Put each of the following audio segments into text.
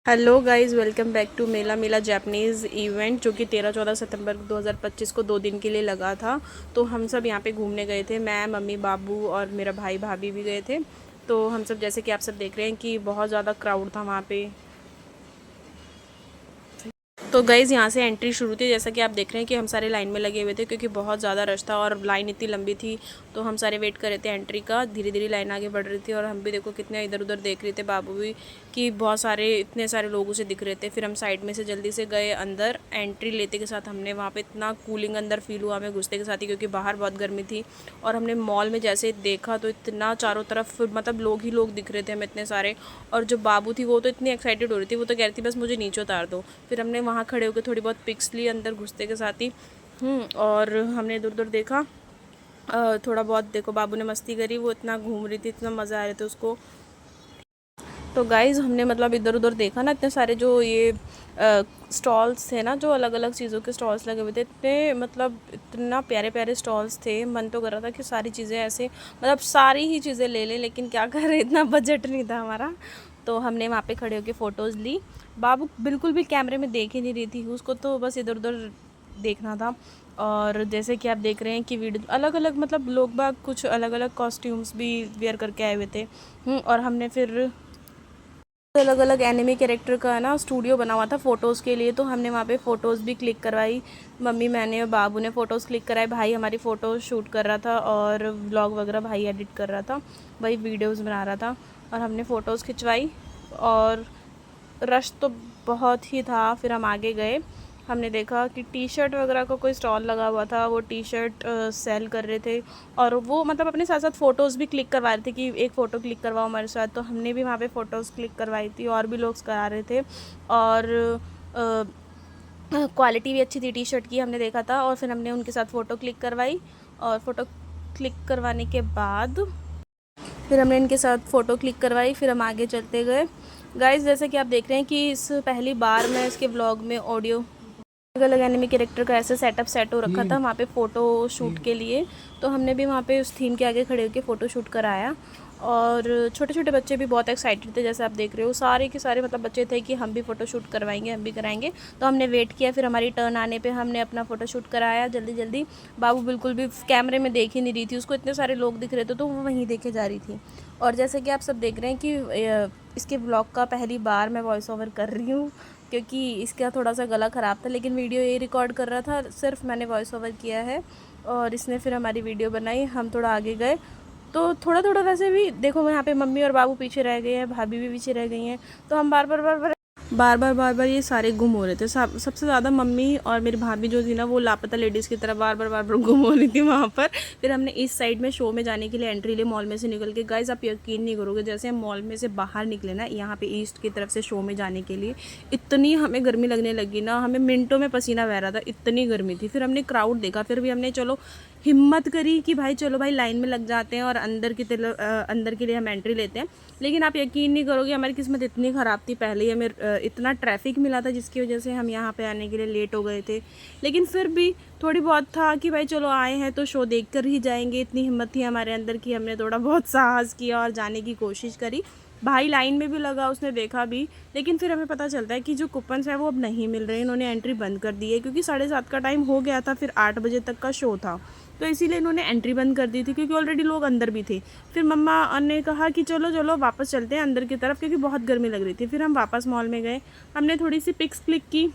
Hello guys, welcome back to मेला मेला Japanese event जो कि 13-14 सितंबर 2025 को 2 दिन के लिए लगा था। तो हम सब यहाँ पे घूमने गए थे। मैं, मम्मी, बाबू और मेरा भाई भाभी भी गए थे। तो हम सब, जैसे कि आप सब देख रहे हैं, कि बहुत ज़्यादा क्राउड था वहाँ पे। तो गाइज़, यहाँ से एंट्री शुरू थी। जैसा कि आप देख रहे हैं कि हम सारे लाइन में लगे हुए थे क्योंकि बहुत ज़्यादा रश था और लाइन इतनी लंबी थी। तो हम सारे वेट कर रहे थे एंट्री का। धीरे धीरे लाइन आगे बढ़ रही थी और हम भी देखो कितने इधर उधर देख रहे थे, बाबू भी, कि बहुत सारे इतने सारे लोगों से दिख रहे थे। फिर हम साइड में से जल्दी से गए अंदर। एंट्री लेते के साथ हमने वहाँ पे इतना कूलिंग अंदर फील हुआ हमें घुसते के साथ ही, क्योंकि बाहर बहुत गर्मी थी। और हमने मॉल में जैसे देखा तो इतना चारों तरफ मतलब लोग ही लोग दिख रहे थे हमें, इतने सारे। और जो बाबू थी वो तो इतनी एक्साइटेड हो रही थी, वो तो कह रही थी बस मुझे नीचे उतार दो। फिर हमने वहाँ खड़े होकर थोड़ी बहुत पिक्स ली अंदर घुसते के साथ ही। और हमने इधर उधर देखा। थोड़ा बहुत देखो, बाबू ने मस्ती करी, वो इतना घूम रही थी, इतना मज़ा आ रहे थे उसको। तो गाइज़, हमने मतलब इधर उधर देखा ना, इतने सारे जो ये स्टॉल्स थे ना, जो अलग अलग चीज़ों के स्टॉल्स लगे हुए थे, इतने मतलब इतना प्यारे प्यारे स्टॉल्स थे। मन तो कर रहा था कि सारी चीज़ें ऐसे मतलब सारी ही चीज़ें ले लें, लेकिन क्या करें, इतना बजट नहीं था हमारा। तो हमने वहाँ पे खड़े होकर फ़ोटोज़ ली। बाबू बिल्कुल भी कैमरे में देख ही नहीं रही थी, उसको तो बस इधर उधर देखना था। और जैसे कि आप देख रहे हैं कि वीडियो अलग अलग, मतलब लोग बाग कुछ अलग अलग कॉस्ट्यूम्स भी वेयर करके आए हुए थे। और हमने फिर अलग अलग एनिमे कैरेक्टर का ना स्टूडियो बना हुआ था फ़ोटोज़ के लिए। तो हमने वहाँ पे फ़ोटोज़ भी क्लिक करवाई। मम्मी, मैंने और बाबू ने फ़ोटोज़ क्लिक कराए। भाई हमारी फ़ोटो शूट कर रहा था और व्लॉग वगैरह भाई एडिट कर रहा था, भाई वीडियोज़ बना रहा था। और हमने फ़ोटोज़ खिंचवाई। और रश तो बहुत ही था। फिर हम आगे गए। हमने देखा कि टी शर्ट वगैरह का कोई स्टॉल लगा हुआ था, वो टी शर्ट सेल कर रहे थे। और वो मतलब अपने साथ साथ फ़ोटोज़ भी क्लिक करवा रहे थे कि एक फ़ोटो क्लिक करवाओ हमारे साथ। तो हमने भी वहाँ पे फ़ोटोज़ क्लिक करवाई थी और भी लोग करा रहे थे। और क्वालिटी भी अच्छी थी टी शर्ट की, हमने देखा था। और फिर हमने उनके साथ फ़ोटो क्लिक करवाई। और फ़ोटो क्लिक करवाने के बाद फिर हमने इनके साथ फ़ोटो क्लिक करवाई। फिर हम आगे चलते गए। गाइस, जैसे कि आप देख रहे हैं कि इस पहली बार मैं इसके व्लॉग में ऑडियो अलग अलग एनिमी कैरेक्टर का ऐसे सेटअप हो रखा था वहाँ पे फ़ोटो शूट के लिए। तो हमने भी वहाँ पे उस थीम के आगे खड़े होकर फ़ोटो शूट कराया। और छोटे छोटे बच्चे भी बहुत एक्साइटेड थे, जैसे आप देख रहे हो, सारे के सारे मतलब बच्चे थे कि हम भी फ़ोटो शूट करवाएंगे, हम भी कराएंगे। तो हमने वेट किया, फिर हमारी टर्न आने पे हमने अपना फ़ोटो शूट कराया जल्दी जल्दी। बाबू बिल्कुल भी कैमरे में देख ही नहीं रही थी, उसको इतने सारे लोग दिख रहे थे तो वो वहीं देखे जा रही थी। और जैसे कि आप सब देख रहे हैं कि इसके ब्लॉग का पहली बार मैं वॉइस ओवर कर रही हूँ, क्योंकि इसका थोड़ा सा गला ख़राब था, लेकिन वीडियो ये रिकॉर्ड कर रहा था, सिर्फ मैंने वॉइस ओवर किया है। और इसने फिर हमारी वीडियो बनाई। हम थोड़ा आगे गए तो थोड़ा थोड़ा वैसे भी देखो, यहाँ पे मम्मी और बाबू पीछे रह गए हैं, भाभी भी पीछे रह गई हैं। तो हम बार बार ये सारे गुम हो रहे थे। सबसे ज़्यादा मम्मी और मेरी भाभी जो थी ना, वो लापता लेडीज़ की तरह बार बार गुम हो रही थी वहाँ पर। फिर हमने इस साइड में शो में जाने के लिए एंट्री ली, मॉल में से निकल के। गाइस, आप यकीन नहीं करोगे, जैसे हम मॉल में से बाहर निकले ना, यहाँ पे ईस्ट की तरफ से शो में जाने के लिए, इतनी हमें गर्मी लगने लगी ना, हमें मिनटों में पसीना बह रहा था, इतनी गर्मी थी। फिर हमने क्राउड देखा, फिर भी हमने चलो हिम्मत करी कि भाई चलो भाई लाइन में लग जाते हैं और अंदर के लिए हम एंट्री लेते हैं। लेकिन आप यकीन नहीं करोगे, हमारी किस्मत इतनी ख़राब थी। पहले ही हमें इतना ट्रैफिक मिला था जिसकी वजह से हम यहाँ पे आने के लिए लेट हो गए थे। लेकिन फिर भी थोड़ी बहुत था कि भाई चलो आए हैं तो शो देख कर ही जाएंगे, इतनी हिम्मत थी हमारे अंदर कि हमने थोड़ा बहुत साहस किया और जाने की कोशिश करी। भाई लाइन में भी लगा, उसने देखा भी। लेकिन फिर हमें पता चलता है कि जो कूपन्स है वो अब नहीं मिल रहे, इन्होंने एंट्री बंद कर दी है, क्योंकि 7:30 का टाइम हो गया था, फिर 8 बजे तक का शो था। तो इसीलिए इन्होंने एंट्री बंद कर दी थी, क्योंकि ऑलरेडी लोग अंदर भी थे। फिर मम्मा ने कहा कि चलो चलो वापस चलते हैं अंदर की तरफ, क्योंकि बहुत गर्मी लग रही थी। फिर हम वापस मॉल में गए, हमने थोड़ी सी पिक्स क्लिक की।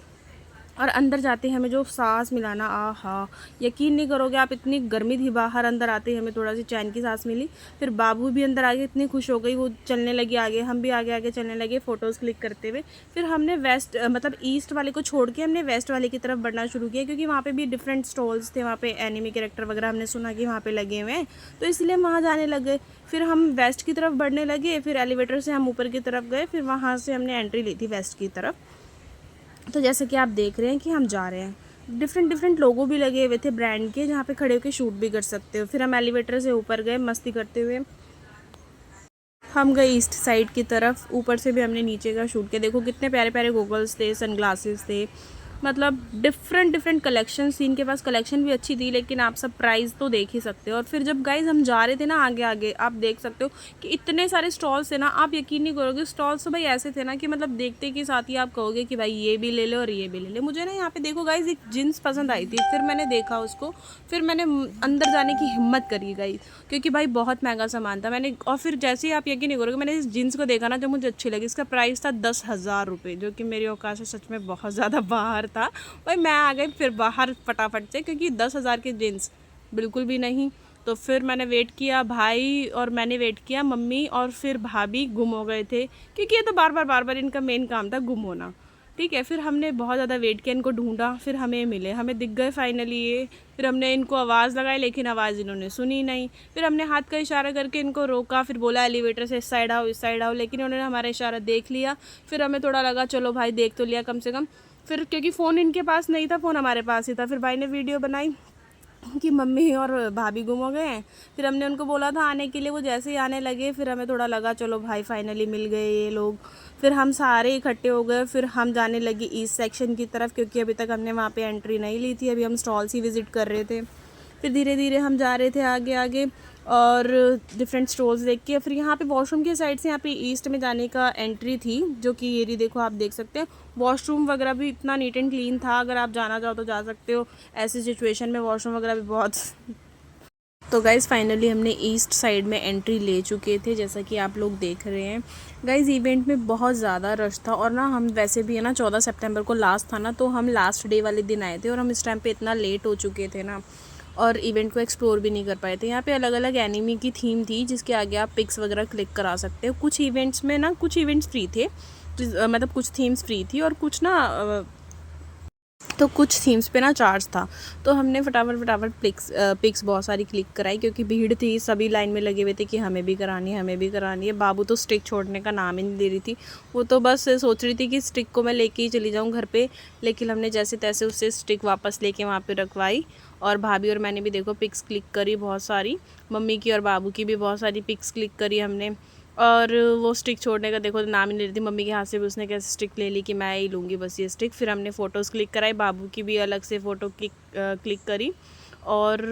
और अंदर जाते ही हमें जो सांस मिला ना, आहा, यकीन नहीं करोगे आप, इतनी गर्मी थी बाहर, अंदर आते ही हमें थोड़ा सी चैन की सांस मिली। फिर बाबू भी अंदर आगे इतनी खुश हो गई, वो चलने लगी आगे, हम भी आगे आगे चलने लगे फ़ोटोज़ क्लिक करते हुए। फिर हमने वेस्ट मतलब ईस्ट वाले को छोड़ के हमने वेस्ट वाले की तरफ बढ़ना शुरू किया, क्योंकि वहाँ पे भी डिफरेंट स्टॉल्स थे, वहाँ पे एनिमी कैरेक्टर वगैरह हमने सुना कि वहाँ पे लगे हुए हैं, तो इसलिए हम वहाँ जाने लगे। फिर हम वेस्ट की तरफ बढ़ने लगे, फिर एलिवेटर से हम ऊपर की तरफ गए, फिर वहाँ से हमने एंट्री ली थी वेस्ट की तरफ। तो जैसे कि आप देख रहे हैं कि हम जा रहे हैं, डिफरेंट डिफरेंट लोगो भी लगे हुए थे ब्रांड के, जहाँ पे खड़े होकर शूट भी कर सकते हो। फिर हम एलिवेटर से ऊपर गए मस्ती करते हुए। हम गए ईस्ट साइड की तरफ, ऊपर से भी हमने नीचे का शूट किया। देखो कितने प्यारे प्यारे गॉगल्स थे, सनग्लासेस थे। मतलब डिफरेंट डिफरेंट कलेक्शन थी इनके पास। कलेक्शन भी अच्छी थी, लेकिन आप सब प्राइस तो देख ही सकते हो। और फिर जब गाइज हम जा रहे थे ना आगे आगे, आप देख सकते हो कि इतने सारे स्टॉल्स थे ना, आप यकीन नहीं करोगे। स्टॉल्स तो भाई ऐसे थे ना कि मतलब देखते के साथ ही आप कहोगे कि भाई ये भी ले लो और ये भी ले लो। मुझे ना यहाँ पे देखो गाइज एक जीन्स पसंद आई थी, फिर मैंने देखा उसको, फिर मैंने अंदर जाने की हिम्मत करी गाइज, क्योंकि भाई बहुत महंगा सामान था। मैंने और फिर जैसे ही आप यकीन नहीं करोगे, मैंने इस जीन्स को देखा ना जो मुझे अच्छी लगी। इसका प्राइस था 10,000 रुपये, जो कि मेरी औकात से सच में बहुत ज़्यादा बाहर था। भाई मैं आ गई फिर बाहर फटाफट से, क्योंकि 10,000 की जीन्स बिल्कुल भी नहीं। तो फिर मैंने वेट किया, भाई और मैंने वेट किया, मम्मी और फिर भाभी गुम हो गए थे, क्योंकि ये तो बार बार इनका मेन काम था गुम होना। ठीक है, फिर हमने बहुत ज़्यादा वेट किया, इनको ढूंढा, फिर हमें मिले, हमें दिख गए फाइनली ये। फिर हमने इनको आवाज़ लगाई, लेकिन आवाज़ इन्होंने सुनी नहीं। फिर हमने हाथ का इशारा करके इनको रोका, फिर बोला एलिवेटर से इस साइड आओ इस साइड आओ, लेकिन उन्होंने हमारा इशारा देख लिया। फिर हमें थोड़ा लगा चलो भाई देख तो लिया कम से कम। फिर क्योंकि फ़ोन इनके पास नहीं था, फ़ोन हमारे पास ही था, फिर भाई ने वीडियो बनाई कि मम्मी और भाभी गुम हो गए हैं। फिर हमने उनको बोला था आने के लिए, वो जैसे ही आने लगे फिर हमें थोड़ा लगा चलो भाई फाइनली मिल गए ये लोग। फिर हम सारे इकट्ठे हो गए, फिर हम जाने लगे ईस्ट सेक्शन की तरफ, क्योंकि अभी तक हमने वहाँ पे एंट्री नहीं ली थी, अभी हम स्टॉल्स ही विज़िट कर रहे थे। फिर धीरे धीरे हम जा रहे थे आगे आगे, और डिफरेंट स्टोर्स देख के। फिर यहाँ पे वॉशरूम की साइड से यहाँ पे ईस्ट में जाने का एंट्री थी, जो कि ये रही, देखो आप देख सकते हैं। वॉशरूम वगैरह भी इतना नीट एंड क्लीन था, अगर आप जाना चाहो तो जा सकते हो। ऐसी सिचुएशन में वॉशरूम वगैरह भी बहुत तो गाइज़ फाइनली हमने ईस्ट साइड में एंट्री ले चुके थे, जैसा कि आप लोग देख रहे हैं। गाइज़ इवेंट में बहुत ज़्यादा रश था, और ना हम वैसे भी है ना 14 सितंबर को लास्ट था ना, तो हम लास्ट डे वाले दिन आए थे, और हम इस टाइम पे इतना लेट हो चुके थे ना, और इवेंट को एक्सप्लोर भी नहीं कर पाए थे। यहाँ पे अलग अलग एनिमी की थीम थी, जिसके आगे आप पिक्स वगैरह क्लिक करा सकते हो। कुछ इवेंट्स में ना कुछ इवेंट्स फ्री थे, मतलब कुछ थीम्स फ्री थी, और कुछ ना तो कुछ थीम्स पे ना चार्ज था। तो हमने फटाफट पिक्स बहुत सारी क्लिक कराई, क्योंकि भीड़ थी, सभी लाइन में लगे हुए थे कि हमें भी करानी है, हमें भी करानी है। बाबू तो स्टिक छोड़ने का नाम ही नहीं ले रही थी, वो तो बस सोच रही थी कि स्टिक को मैं लेके ही चली जाऊँ घर पे। लेकिन हमने जैसे तैसे उससे स्टिक वापस लेके वहाँ पे रखवाई, और भाभी और मैंने भी देखो पिक्स क्लिक करी बहुत सारी, मम्मी की और बाबू की भी बहुत सारी पिक्स क्लिक करी हमने। और वो स्टिक छोड़ने का देखो नाम ही नहीं लेती, मम्मी के हाथ से भी उसने कैसे स्टिक ले ली कि मैं ही लूँगी बस ये स्टिक। फिर हमने फ़ोटोज़ क्लिक कराई, बाबू की भी अलग से फ़ोटो क्लिक करी। और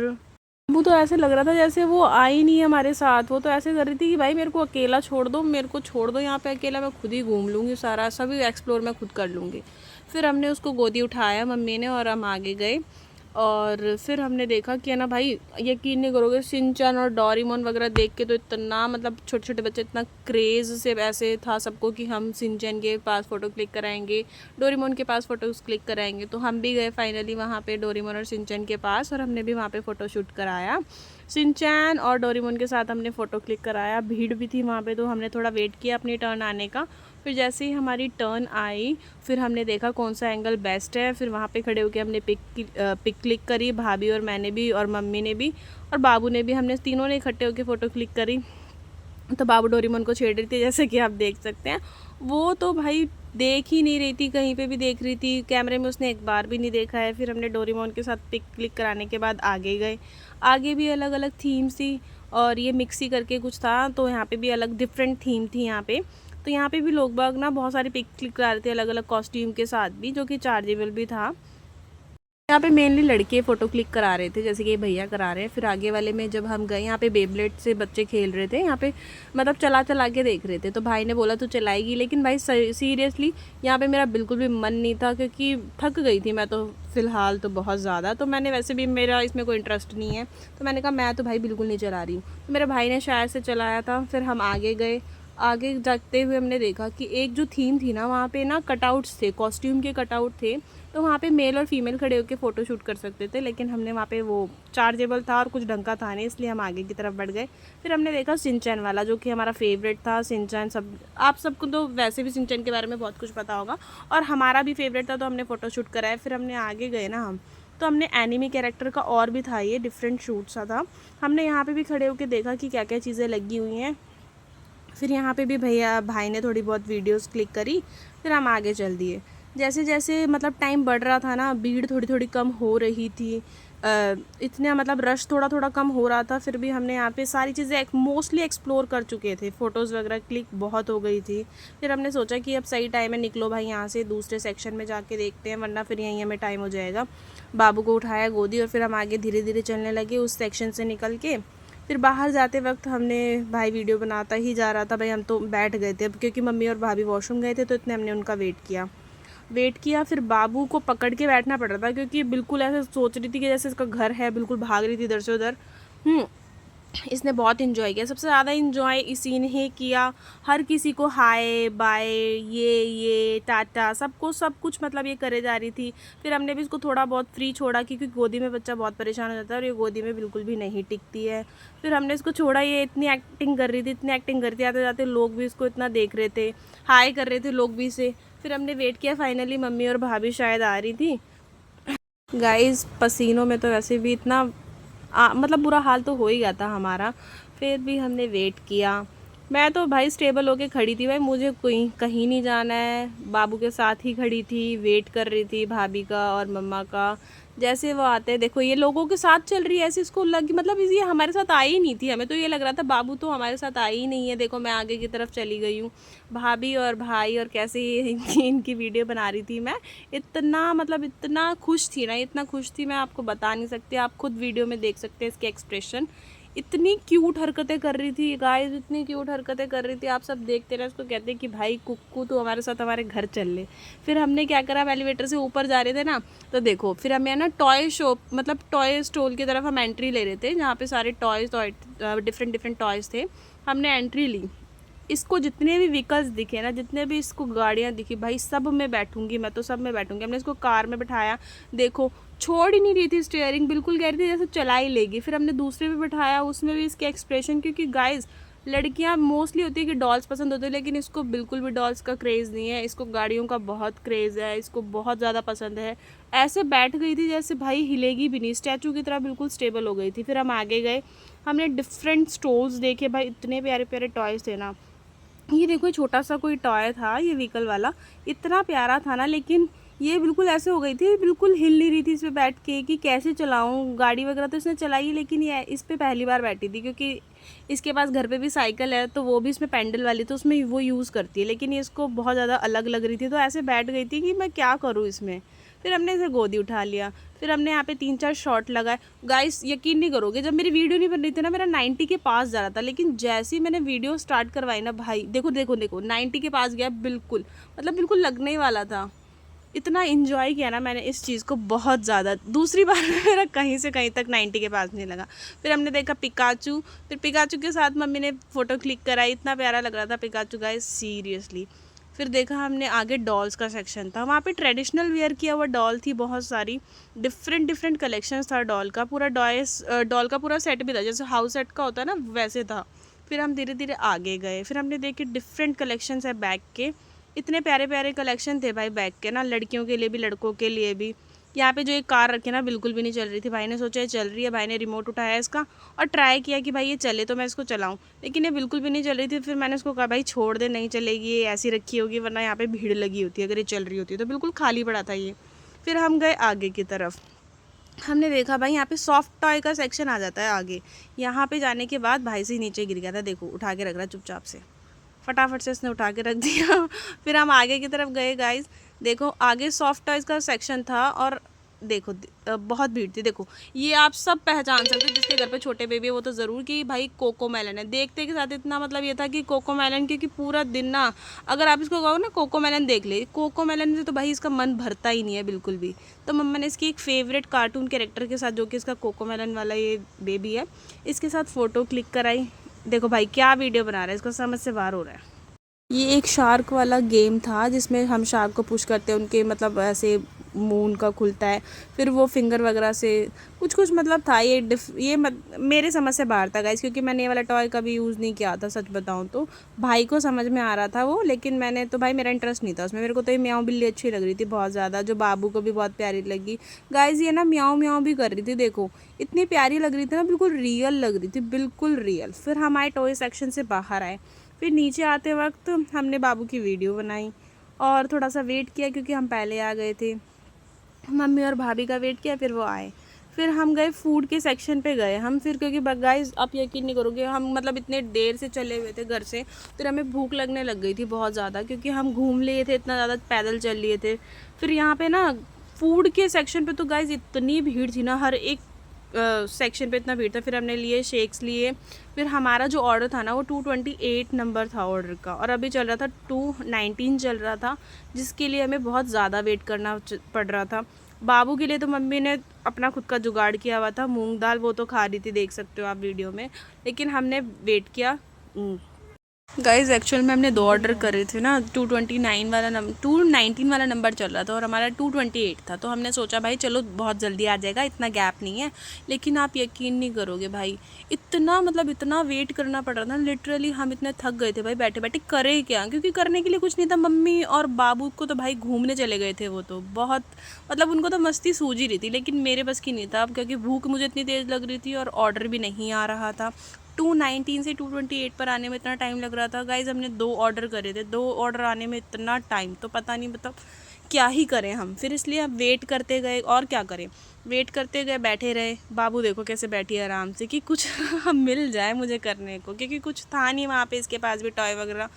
बाबू तो ऐसे लग रहा था जैसे वो आई नहीं है हमारे साथ, वो तो ऐसे कर रही थी कि भाई मेरे को अकेला छोड़ दो, मेरे को छोड़ दो यहाँ पे अकेला, मैं खुद ही घूम लूँगी, सारा सभी एक्सप्लोर मैं खुद कर लूँगी। फिर हमने उसको गोदी उठाया मम्मी ने, और हम आगे गए। और फिर हमने देखा कि है ना भाई, यकीन नहीं करोगे, सिंचन और डोरेमोन वगैरह देख के तो इतना मतलब छोटे छोटे बच्चे इतना क्रेज़ से ऐसे था सबको कि हम सिंचन के पास फ़ोटो क्लिक कराएंगे, डोरेमोन के पास फ़ोटोज़ क्लिक कराएंगे। तो हम भी गए फाइनली वहाँ पे डोरेमोन और सिंचन के पास, और हमने भी वहाँ पे फ़ोटो शूट कराया। सिंचन और डोरेमोन के साथ हमने फ़ोटो क्लिक कराया। भीड़ भी थी वहाँ पे, तो हमने थोड़ा वेट किया अपनी टर्न आने का। फिर जैसे ही हमारी टर्न आई, फिर हमने देखा कौन सा एंगल बेस्ट है, फिर वहाँ पे खड़े होकर हमने पिक क्लिक करी, भाभी और मैंने भी, और मम्मी ने भी, और बाबू ने भी, हमने तीनों ने इकट्ठे होकर फ़ोटो क्लिक करी। तो बाबू डोरेमोन को छेड़ रही थी, जैसे कि आप देख सकते हैं। वो तो भाई देख ही नहीं रही थी, कहीं पे भी देख रही थी, कैमरे में उसने एक बार भी नहीं देखा है। फिर हमने डोरेमोन के साथ पिक क्लिक कराने के बाद आगे गए। आगे भी अलग अलग थीम्स थी, और ये मिक्सी करके कुछ था, तो यहाँ पे भी अलग डिफरेंट थीम थी यहाँ पे। तो यहाँ पे भी लोग बाग ना बहुत सारे पिक क्लिक करा रहे थे अलग अलग कॉस्ट्यूम के साथ भी, जो कि चार्जेबल भी था। यहाँ पे मेनली लड़के फ़ोटो क्लिक करा रहे थे, जैसे कि भैया करा रहे हैं। फिर आगे वाले में जब हम गए, यहाँ पे बेब्लेड से बच्चे खेल रहे थे, यहाँ पे मतलब चला चला के देख रहे थे। तो भाई ने बोला तू चलाएगी, लेकिन भाई सीरियसली यहाँ पे मेरा बिल्कुल भी मन नहीं था, क्योंकि थक गई थी मैं तो फ़िलहाल तो बहुत ज़्यादा। तो मैंने वैसे भी मेरा इसमें कोई इंटरेस्ट नहीं है, तो मैंने कहा मैं तो भाई बिल्कुल नहीं चला रही हूँ। तो मेरे भाई ने शायद से चलाया था। फिर हम आगे गए, आगे जाते हुए हमने देखा कि एक जो थीम थी ना, वहाँ पे ना कटआउट्स थे, कॉस्ट्यूम के कटआउट थे। तो वहाँ पे मेल और फीमेल खड़े होकर फ़ोटो शूट कर सकते थे, लेकिन हमने वहाँ पे वो चार्जेबल था और कुछ ढंग का था नहीं, इसलिए हम आगे की तरफ बढ़ गए। फिर हमने देखा सिंचन वाला, जो कि हमारा फेवरेट था। सिंचन सब आप सबको तो वैसे भी सिंचन के बारे में बहुत कुछ पता होगा, और हमारा भी फेवरेट था, तो हमने फ़ोटो शूट कराया। फिर हमने आगे गए ना हम, तो हमने एनिमी कैरेक्टर का और भी था, ये डिफरेंट शूट सा था। हमने यहाँ पे भी खड़े होकर देखा कि क्या क्या चीज़ें लगी हुई हैं। फिर यहाँ पे भी भाई ने थोड़ी बहुत वीडियोस क्लिक करी। फिर हम आगे चल दिए। जैसे जैसे मतलब टाइम बढ़ रहा था ना, भीड़ थोड़ी थोड़ी कम हो रही थी। इतना मतलब रश थोड़ा थोड़ा कम हो रहा था, फिर भी हमने यहाँ पे सारी चीज़ें मोस्टली एक्सप्लोर कर चुके थे। फ़ोटोज़ वगैरह क्लिक बहुत हो गई थी। फिर हमने सोचा कि अब सही टाइम है, निकलो भाई यहाँ से, दूसरे सेक्शन में जाके देखते हैं, वरना फिर यहीं हमें टाइम हो जाएगा। बाबू को उठाया गोदी और फिर हम आगे धीरे धीरे चलने लगे उस सेक्शन से निकल के। फिर बाहर जाते वक्त हमने, भाई वीडियो बनाता ही जा रहा था, भाई हम तो बैठ गए थे अब, क्योंकि मम्मी और भाभी वॉशरूम गए थे, तो इतने हमने उनका वेट किया। फिर बाबू को पकड़ के बैठना पड़ रहा था, क्योंकि बिल्कुल ऐसे सोच रही थी कि जैसे इसका घर है, बिल्कुल भाग रही थी इधर से उधर। इसने बहुत इन्जॉय किया, सबसे ज़्यादा इन्जॉय इसी ने किया। हर किसी को हाय बाय, ये टाटा, सबको सब कुछ मतलब ये करे जा रही थी। फिर हमने भी इसको थोड़ा बहुत फ्री छोड़ा, क्योंकि गोदी में बच्चा बहुत परेशान हो जाता है और ये गोदी में बिल्कुल भी नहीं टिकती है। फिर हमने इसको छोड़ा, ये इतनी एक्टिंग कर रही थी, इतनी एक्टिंग करती, आते जाते लोग भी इसको इतना देख रहे थे, हाय कर रहे थे लोग भी इसे। फिर हमने वेट किया, फाइनली मम्मी और भाभी शायद आ रही थी। गाइस पसीनों में तो वैसे भी इतना मतलब बुरा हाल तो हो ही गया था हमारा। फिर भी हमने वेट किया। मैं तो भाई स्टेबल होके खड़ी थी, भाई मुझे कोई कहीं नहीं जाना है, बाबू के साथ ही खड़ी थी, वेट कर रही थी भाभी का और मम्मा का। जैसे वो आते हैं, देखो ये लोगों के साथ चल रही है, ऐसे इसको लगी मतलब ये हमारे साथ आई ही नहीं थी। हमें तो ये लग रहा था बाबू तो हमारे साथ आई ही नहीं है। देखो मैं आगे की तरफ चली गई हूँ, भाभी और भाई, और कैसे ये इनकी वीडियो बना रही थी मैं। इतना मतलब इतना खुश थी ना, इतना खुश थी, मैं आपको बता नहीं सकती, आप खुद वीडियो में देख सकते हैं इसके एक्सप्रेशन। इतनी क्यूट हरकतें कर रही थी गाइस, इतनी क्यूट हरकतें कर रही थी, आप सब देखते रहे। उसको कहते हैं कि भाई कुक्कू तो हमारे साथ हमारे घर चल ले। फिर हमने क्या करा, हम एलिवेटर से ऊपर जा रहे थे ना, तो देखो फिर हमें ना टॉय शॉप मतलब टॉय स्टॉल की तरफ हम एंट्री ले रहे थे, जहाँ पे सारे टॉयज़ डिफरेंट डिफरेंट टॉयज़ थे। हमने एंट्री ली, इसको जितने भी व्हीकल्स दिखे ना, जितने भी इसको गाड़ियाँ दिखी, भाई सब में बैठूंगी, मैं तो सब में बैठूंगी। हमने इसको कार में बिठाया, देखो छोड़ ही नहीं रही थी स्टीयरिंग, बिल्कुल कह रही थी जैसे चला ही लेगी। फिर हमने दूसरे में बिठाया, उसमें भी इसके एक्सप्रेशन, क्योंकि गाइज लड़कियां मोस्टली होती है कि डॉल्स पसंद होती है, लेकिन इसको बिल्कुल भी डॉल्स का क्रेज़ नहीं है, इसको गाड़ियों का बहुत क्रेज़ है, इसको बहुत ज़्यादा पसंद है। ऐसे बैठ गई थी जैसे भाई हिलेगी भी नहीं, स्टैचू की तरह बिल्कुल स्टेबल हो गई थी। फिर हम आगे गए, हमने डिफरेंट स्टॉल्स देखे, भाई इतने प्यारे प्यारे टॉयज़ थे ना। ये देखो छोटा सा कोई टॉय था, ये व्हीकल वाला इतना प्यारा था ना, लेकिन ये बिल्कुल ऐसे हो गई थी, बिल्कुल हिल नहीं रही थी इस पर बैठ के कि कैसे चलाऊं। गाड़ी वगैरह तो इसने चलाई, लेकिन ये इस पर पहली बार बैठी थी, क्योंकि इसके पास घर पे भी साइकिल है, तो वो भी इसमें पैंडल वाली, तो उसमें वो यूज़ करती है, लेकिन ये इसको बहुत ज़्यादा अलग लग रही थी, तो ऐसे बैठ गई थी कि मैं क्या करूँ इसमें। फिर हमने इसे गोदी उठा लिया। फिर हमने यहाँ पे 3-4 शॉट लगाए। गाइस यकीन नहीं करोगे, जब मेरी वीडियो नहीं बन रही थी ना, मेरा 90 के पास जा रहा था, लेकिन जैसे ही मैंने वीडियो स्टार्ट करवाई ना, भाई देखो देखो देखो 90 के पास गया, बिल्कुल मतलब बिल्कुल लगने ही वाला था। इतना इन्जॉय किया ना मैंने इस चीज़ को बहुत ज़्यादा, दूसरी बार में मेरा कहीं से कहीं तक 90 के पास नहीं लगा। फिर हमने देखा पिकाचू, फिर पिकाचू के साथ मम्मी ने फ़ोटो क्लिक कराई, इतना प्यारा लग रहा था पिकाचू गाइस सीरियसली। फिर देखा हमने आगे डॉल्स का सेक्शन था, वहाँ पे ट्रेडिशनल वेयर किया हुआ डॉल थी बहुत सारी, डिफरेंट डिफरेंट कलेक्शंस था डॉल का, पूरा डॉल का पूरा सेट भी था, जैसे हाउस सेट का होता है ना वैसे था। फिर हम धीरे धीरे आगे गए, फिर हमने देखे डिफरेंट कलेक्शंस है बैग के, इतने प्यारे प्यारे कलेक्शन थे भाई बैग के ना, लड़कियों के लिए भी लड़कों के लिए भी। यहाँ पे जो एक कार रखी ना, बिल्कुल भी नहीं चल रही थी, भाई ने सोचा ये चल रही है, भाई ने रिमोट उठाया इसका और ट्राई किया कि भाई ये चले तो मैं इसको चलाऊँ, लेकिन ये बिल्कुल भी नहीं चल रही थी। फिर मैंने उसको कहा भाई छोड़ दे, नहीं चलेगी, ये ऐसी रखी होगी, वरना यहाँ पे भीड़ लगी होती है, अगर ये चल रही होती है तो। बिल्कुल खाली पड़ा था ये। फिर हम गए आगे की तरफ, हमने देखा भाई यहाँ पे सॉफ्ट टॉय का सेक्शन आ जाता है आगे। यहाँ पे जाने के बाद भाई से नीचे गिर गया था, देखो उठा के रख रहा चुपचाप से, फटाफट से इसने उठा के रख दिया। फिर हम आगे की तरफ गए गाइस, देखो आगे सॉफ्ट टॉयज़ का सेक्शन था, और देखो बहुत भीड़ थी। देखो ये आप सब पहचान सकते हो, जिसके घर पे छोटे बेबी है वो तो ज़रूर कि भाई कोको मेलन है। देखते के साथ इतना मतलब ये था कि कोको मेलन, क्योंकि पूरा दिन ना अगर आप इसको कहो ना कोको मेलन देख ले, कोको मेलन से तो भाई इसका मन भरता ही नहीं है बिल्कुल भी। तो मम्मा ने इसकी एक फेवरेट कार्टून कैरेक्टर के साथ, जो कि इसका कोको मेलन वाला ये बेबी है, इसके साथ फ़ोटो क्लिक कराई। देखो भाई क्या वीडियो बना रहा है, इसको समझ से बाहर हो रहा है। ये एक शार्क वाला गेम था, जिसमें हम शार्क को पुश करते हैं, उनके मतलब ऐसे मुंह उनका खुलता है, फिर वो फिंगर वगैरह से कुछ कुछ मतलब था। ये मेरे समझ से बाहर था गाइस, क्योंकि मैंने ये वाला टॉय कभी यूज़ नहीं किया था, सच बताऊं तो। भाई को समझ में आ रहा था वो, लेकिन मैंने तो भाई मेरा इंटरेस्ट नहीं था उसमें। मेरे को तो ये म्याऊं बिल्ली अच्छी लग रही थी बहुत ज़्यादा, जो बाबू को भी बहुत प्यारी लगी गाइस। ये ना म्याऊं म्याऊं भी कर रही थी, देखो इतनी प्यारी लग रही थी ना, बिल्कुल रियल लग रही थी, बिल्कुल रियल। फिर हमारे टॉय सेक्शन से बाहर आए, फिर नीचे आते वक्त हमने बाबू की वीडियो बनाई और थोड़ा सा वेट किया, क्योंकि हम पहले आ गए थे। मम्मी और भाभी का वेट किया, फिर वो आए। फिर हम गए फूड के सेक्शन पे गए हम, फिर क्योंकि गाइस आप यकीन नहीं करोगे, हम मतलब इतने देर से चले हुए थे घर से, फिर हमें भूख लगने लग गई थी बहुत ज़्यादा, क्योंकि हम घूम लिए थे, इतना ज़्यादा पैदल चल लिए थे। फिर यहाँ पे ना फूड के सेक्शन पे तो गाइस इतनी भीड़ थी ना, हर एक सेक्शन पे इतना भीड़ था। फिर हमने लिए शेक्स लिए। फिर हमारा जो ऑर्डर था ना वो 228 नंबर था ऑर्डर का, और अभी चल रहा था 219 चल रहा था, जिसके लिए हमें बहुत ज़्यादा वेट करना पड़ रहा था। बाबू के लिए तो मम्मी ने अपना खुद का जुगाड़ किया हुआ था, मूंग दाल, वो तो खा रही थी, देख सकते हो आप वीडियो में, लेकिन हमने वेट किया। गाइज़ एक्चुअल में हमने 2 ऑर्डर करे थे ना, 229 वाला 219 वाला नंबर चल रहा था और हमारा 228 था, तो हमने सोचा भाई चलो बहुत जल्दी आ जाएगा, इतना गैप नहीं है। लेकिन आप यकीन नहीं करोगे भाई, इतना मतलब इतना वेट करना पड़ रहा था लिटरली, हम इतने थक गए थे भाई बैठे बैठे, करे क्या, क्योंकि करने के लिए कुछ नहीं था। मम्मी और बाबू को तो भाई घूमने चले गए थे, वो तो बहुत मतलब उनको तो मस्ती सूझ ही रही थी, लेकिन मेरे बस की नहीं था अब, क्योंकि भूख मुझे इतनी तेज़ लग रही थी और ऑर्डर भी नहीं आ रहा था। 219 से 228 पर आने में इतना टाइम लग रहा था। गाइज़ हमने 2 ऑर्डर करे थे, 2 ऑर्डर आने में इतना टाइम, तो पता नहीं मतलब क्या ही करें हम। फिर इसलिए हम वेट करते गए, और क्या करें, वेट करते गए, बैठे रहे। बाबू देखो कैसे बैठी है आराम से, कि कुछ मिल जाए मुझे करने को, क्योंकि कुछ था नहीं वहाँ पे इसके पास भी टॉय वगैरह,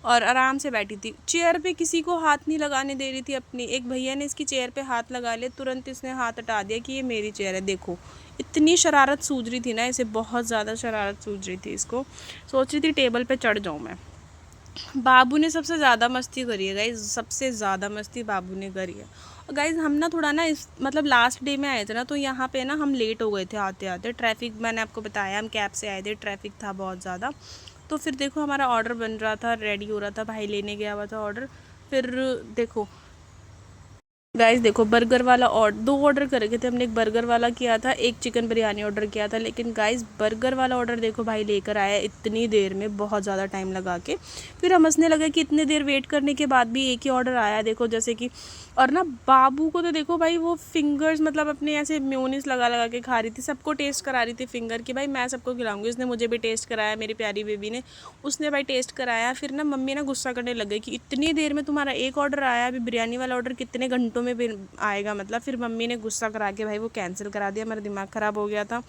और आराम से बैठी थी चेयर पे, किसी को हाथ नहीं लगाने दे रही थी अपनी। एक भैया ने इसकी चेयर पे हाथ लगा लिया, तुरंत इसने हाथ हटा दिया कि ये मेरी चेयर है। देखो इतनी शरारत सूझ रही थी ना इसे, बहुत ज़्यादा शरारत सूझ रही थी इसको, सोच रही थी टेबल पे चढ़ जाऊँ मैं। बाबू ने सबसे ज़्यादा मस्ती करी है गाइज, सबसे ज़्यादा मस्ती बाबू ने करी है। और गाइज हम ना थोड़ा ना इस मतलब लास्ट डे में आए थे ना, तो यहाँ पे ना हम लेट हो गए थे आते आते, ट्रैफिक मैंने आपको बताया, हम कैब से आए थे, ट्रैफिक था बहुत ज़्यादा। तो फिर देखो हमारा ऑर्डर बन रहा था, रेडी हो रहा था, भाई लेने गया हुआ था ऑर्डर। फिर देखो गाइस, देखो बर्गर वाला और 2 ऑर्डर करे थे हमने, एक बर्गर वाला किया था, एक चिकन बिरयानी ऑर्डर किया था। लेकिन गाइस बर्गर वाला ऑर्डर देखो भाई लेकर आया इतनी देर में, बहुत ज़्यादा टाइम लगा के। फिर हम हंसने लगे कि इतने देर वेट करने के बाद भी एक ही ऑर्डर आया, देखो जैसे कि। और ना बाबू को तो देखो भाई, वो फिंगर्स मतलब अपने ऐसे मेयोनीज लगा लगा के खा रही थी, सबको टेस्ट करा रही थी फिंगर की, भाई मैं सबको खिलाऊंगी। उसने मुझे भी टेस्ट कराया, मेरी प्यारी बेबी ने, उसने भाई टेस्ट कराया। फिर ना मम्मी ना गुस्सा करने लग गई कि इतनी देर में तुम्हारा एक ऑर्डर आया, अभी बिरयानी वाला ऑर्डर कितने घंटों में आएगा मतलब। फिर मम्मी ने गुस्सा करा के भाई वो कैंसिल करा दिया, मेरा दिमाग ख़राब हो गया था।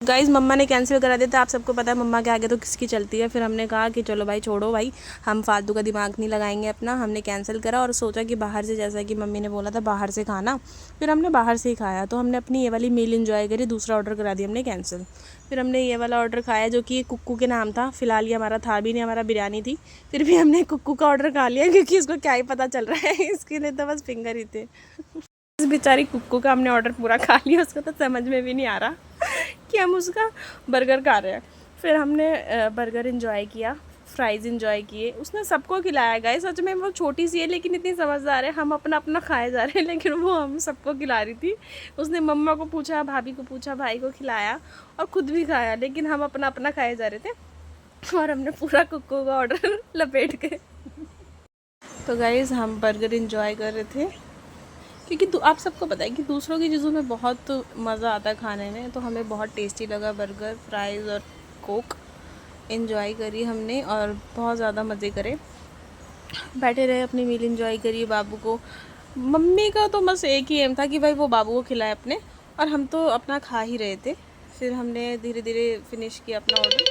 गाइज़ मम्मा ने कैंसिल करा दिया था, आप सबको पता है मम्मा के आगे तो किसकी चलती है। फिर हमने कहा कि चलो भाई छोड़ो भाई, हम फालतू का दिमाग नहीं लगाएंगे अपना। हमने कैंसिल करा और सोचा कि बाहर से, जैसा कि मम्मी ने बोला था बाहर से खाना, फिर हमने बाहर से ही खाया। तो हमने अपनी ये वाली मील इन्जॉय करी, दूसरा ऑर्डर करा दिया हमने कैंसिल। फिर हमने ये वाला ऑर्डर खाया जो कि कुक्कू के नाम था, फिलहाल ये हमारा था भी नहीं, हमारा बिरयानी थी। फिर भी हमने कुक्कू का ऑर्डर खा लिया, क्योंकि इसको क्या ही पता चल रहा है, इसके लिए तो बस फिंगर ही थे। इस बेचारी कुक्कू का हमने ऑर्डर पूरा खा लिया, उसको तो समझ में भी नहीं आ रहा कि हम उसका बर्गर खा रहे हैं। फिर हमने बर्गर इन्जॉय किया, फ्राइज़ इन्जॉय किए, उसने सबको खिलाया। गाइस सच में वो छोटी सी है लेकिन इतनी समझदार है, हम अपना अपना खाए जा रहे हैं लेकिन वो हम सबको खिला रही थी। उसने मम्मा को पूछा, भाभी को पूछा, भाई को खिलाया और ख़ुद भी खाया, लेकिन हम अपना अपना खाए जा रहे थे और हमने पूरा कुक्कू का ऑर्डर लपेट के। तो गाइस हम बर्गर इन्जॉय कर रहे थे, क्योंकि आप सबको पता है कि दूसरों की चीज़ों में बहुत मज़ा आता है खाने में। तो हमें बहुत टेस्टी लगा बर्गर, फ्राइज़ और कोक इन्जॉय करी हमने, और बहुत ज़्यादा मज़े करे, बैठे रहे, अपनी मील इन्जॉय करी। बाबू को, मम्मी का तो बस एक ही एम था कि भाई वो बाबू को खिलाए अपने, और हम तो अपना खा ही रहे थे। फिर हमने धीरे धीरे फिनिश किया अपना ऑर्डर,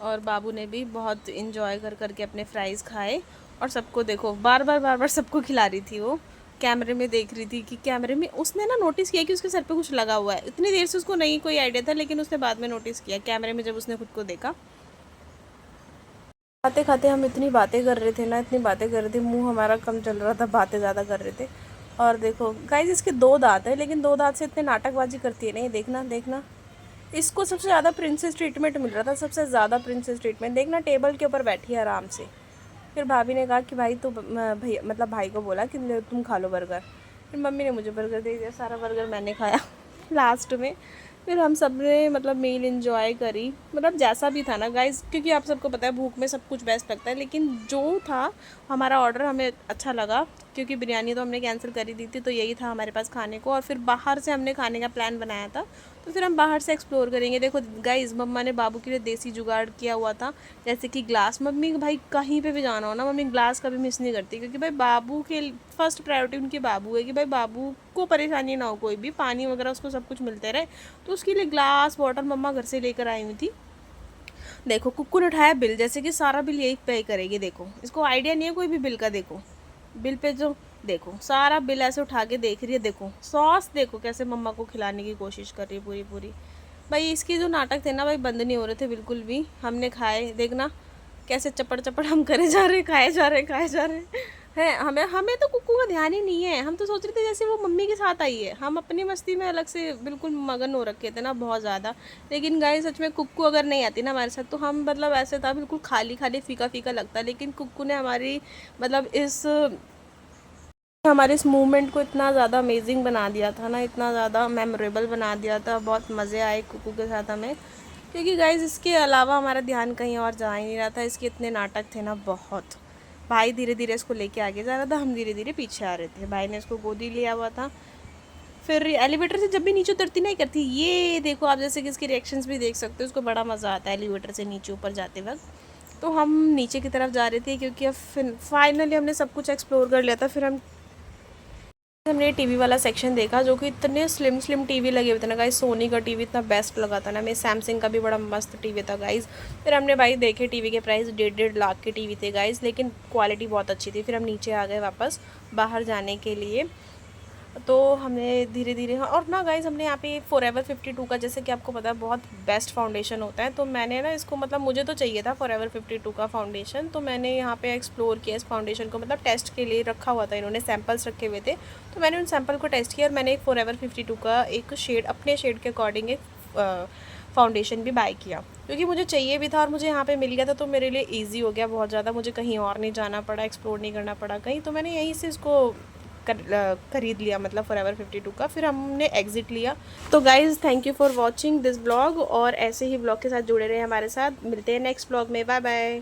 और बाबू ने भी बहुत इन्जॉय कर करके अपने फ्राइज़ खाए। और सबको देखो बार बार सबको खिला रही थी, वो कैमरे में देख रही थी कि कैमरे में उसने ना नोटिस किया कि उसके सर पे कुछ लगा हुआ है। इतनी देर से उसको नहीं कोई आइडिया था, लेकिन उसने बाद में नोटिस किया कैमरे में, जब उसने खुद को देखा। खाते खाते हम इतनी बातें कर रहे थे ना, इतनी बातें कर रहे थे, मुंह हमारा कम चल रहा था, बातें ज़्यादा कर रहे थे। और देखो गाइस इसके 2 दांत है, लेकिन 2 दांत से इतने नाटकबाजी करती है नहीं, देखना देखना, इसको सबसे ज़्यादा प्रिंसेस ट्रीटमेंट मिल रहा था, सबसे ज़्यादा प्रिंसेस ट्रीटमेंट। देखना टेबल के ऊपर बैठी है आराम से। फिर भाभी ने कहा कि भाई तो भैया मतलब भाई को बोला कि तुम खा लो बर्गर। फिर मम्मी ने मुझे बर्गर दे दिया, सारा बर्गर मैंने खाया लास्ट में। फिर हम सब ने मतलब मील इन्जॉय करी, मतलब जैसा भी था ना गाइस, क्योंकि आप सबको पता है भूख में सब कुछ बेस्ट लगता है, लेकिन जो था हमारा ऑर्डर हमें अच्छा लगा। क्योंकि बिरयानी तो हमने कैंसिल कर ही दी थी, तो यही था हमारे पास खाने को। और फिर बाहर से हमने खाने का प्लान बनाया था, तो फिर हम बाहर से एक्सप्लोर करेंगे। देखो गाइस, मम्मा ने बाबू के लिए देसी जुगाड़ किया हुआ था, जैसे कि ग्लास। मम्मी भाई कहीं पे भी जाना हो ना, मम्मी ग्लास कभी मिस नहीं करती, क्योंकि भाई बाबू के फर्स्ट प्रायोरिटी उनके बाबू है, कि भाई बाबू को परेशानी ना हो, कोई भी पानी वगैरह उसको सब कुछ मिलते रहे। तो उसके लिए ग्लास वाटर मम्मा घर से लेकर आई हुई थी। देखो कुक्कू ने उठाया बिल, जैसे कि सारा बिल यही पे करेगी। देखो इसको आइडिया नहीं है कोई भी बिल का। देखो बिल पे जो, देखो सारा बिल ऐसे उठा के देख रही है। देखो सॉस, देखो कैसे मम्मा को खिलाने की कोशिश कर रही है पूरी पूरी। भाई इसकी जो नाटक थे ना भाई, बंद नहीं हो रहे थे बिल्कुल भी। हमने खाए, देखना कैसे चपड़ चपड़ हम करे जा रहे, खाए जा रहे, खाए जा रहे हैं। हमें हमें तो कुक्कू का ध्यान ही नहीं है। हम तो सोच रहे थे जैसे वो मम्मी के साथ आई है, हम अपनी मस्ती में अलग से बिल्कुल मगन हो रखे थे ना, बहुत ज़्यादा। लेकिन गाइस सच में कुक्कू अगर नहीं आती ना हमारे साथ, तो हम मतलब ऐसे था बिल्कुल खाली खाली फीका फीका लगता। लेकिन कुक्कू ने हमारी मतलब हमारे इस मूवमेंट को इतना ज़्यादा अमेजिंग बना दिया था ना, इतना ज़्यादा मेमोरेबल बना दिया था। बहुत मज़े आए कुक्कू के साथ हमें, क्योंकि गाइज इसके अलावा हमारा ध्यान कहीं और जा ही नहीं रहा था। इसके इतने नाटक थे ना बहुत। भाई धीरे धीरे इसको लेके आगे जा रहा था, हम धीरे धीरे पीछे आ रहे थे। भाई ने इसको गोदी लिया हुआ था। फिर एलिवेटर से जब भी नीचे उतरती नहीं करती, ये देखो आप जैसे कि इसके रिएक्शंस भी देख सकते हो। उसको बड़ा मज़ा आता है एलिवेटर से नीचे ऊपर जाते वक्त। तो हम नीचे की तरफ जा रहे थे, क्योंकि अब फाइनली हमने सब कुछ एक्सप्लोर कर लिया था। फिर हमने टीवी वाला सेक्शन देखा, जो कि इतने स्लिम स्लिम टीवी लगे हुए थे ना गाइस। सोनी का टीवी इतना बेस्ट लगा था ना, मेरे सैमसंग का भी बड़ा मस्त टीवी था गाइस। फिर हमने भाई देखे, टीवी के प्राइस 1.5 लाख के टीवी थे गाइस, लेकिन क्वालिटी बहुत अच्छी थी। फिर हम नीचे आ गए वापस बाहर जाने के लिए। तो हमने धीरे धीरे, और ना गाइज हमने यहाँ पे फॉरएवर 52 का, जैसे कि आपको पता है बहुत बेस्ट फाउंडेशन होता है, तो मैंने ना इसको मतलब मुझे तो चाहिए था फॉरएवर 52 का फाउंडेशन, तो मैंने यहाँ पे एक्सप्लोर किया इस फाउंडेशन को। मतलब टेस्ट के लिए रखा हुआ था, इन्होंने सैम्पल्स रखे हुए थे, तो मैंने उन सैम्पल को टेस्ट किया। और मैंने एक फॉरएवर 52 का एक शेड, अपने शेड के अकॉर्डिंग एक फाउंडेशन भी बाय किया, क्योंकि मुझे चाहिए भी था और मुझे यहाँ पे मिल गया था। तो मेरे लिए ईजी हो गया बहुत ज़्यादा, मुझे कहीं और नहीं जाना पड़ा, एक्सप्लोर नहीं करना पड़ा कहीं। तो मैंने यहीं से इसको खरीद लिया, मतलब फॉरएवर 52 का। फिर हमने एग्ज़िट लिया। तो guys thank you for watching this blog, और ऐसे ही ब्लॉग के साथ जुड़े रहे हमारे साथ। मिलते हैं नेक्स्ट ब्लॉग में, बाय बाय।